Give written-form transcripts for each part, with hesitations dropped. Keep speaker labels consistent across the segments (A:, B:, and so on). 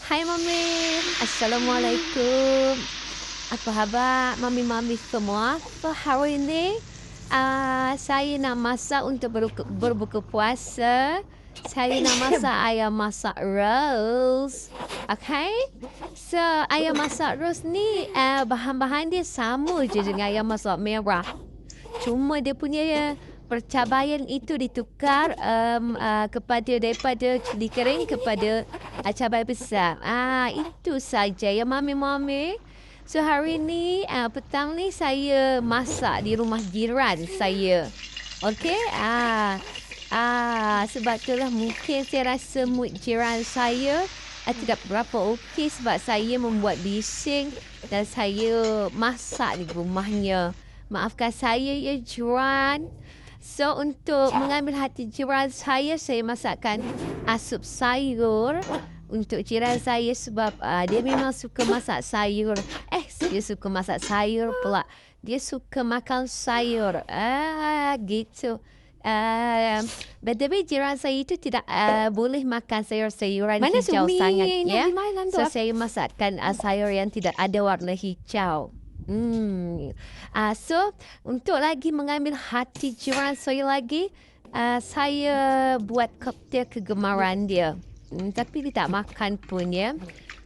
A: Hai Mami, Assalamualaikum. Apa khabar Mami-Mami semua? So hari ini saya nak masak untuk berbuka puasa. Saya nak masak ayam masak roast. Okay? So ayam masak roast ni bahan-bahan dia sama je dengan ayam masak merah. Cuma dia punya percabayan itu ditukar daripada cili kering kepada cabai besar. Itu saja ya Mami-Mami. So hari ni petang ni saya masak di rumah jiran saya. Okey? Sebab itulah mungkin saya rasa mood jiran saya tidak berapa okey sebab saya membuat bising dan saya masak di rumahnya. Maafkan saya ya jiran. So untuk mengambil hati jiran saya masakkan sup sayur untuk jiran saya sebab dia memang suka masak sayur. Dia suka masak sayur pula. Dia suka makan sayur. Gitu. Btw jiran saya itu tidak boleh makan sayur-sayuran hijau sangat. Ya? So saya masakkan sayur yang tidak ada warna hijau. So untuk lagi mengambil hati jiran saya lagi, saya buat koktel kegemaran dia. Tapi dia tak makan pun ya.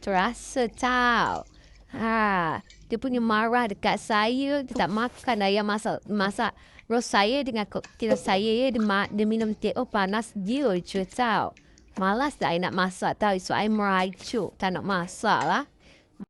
A: Terasa tahu. Dia punya marah dekat saya. Dia tak makan ayam masak roast saya dengan koktel saya ya. Dia minum teh. Panas dia je tahu. Malas dah I nak masak tahu. So I merajuk. Tak nak masak lah.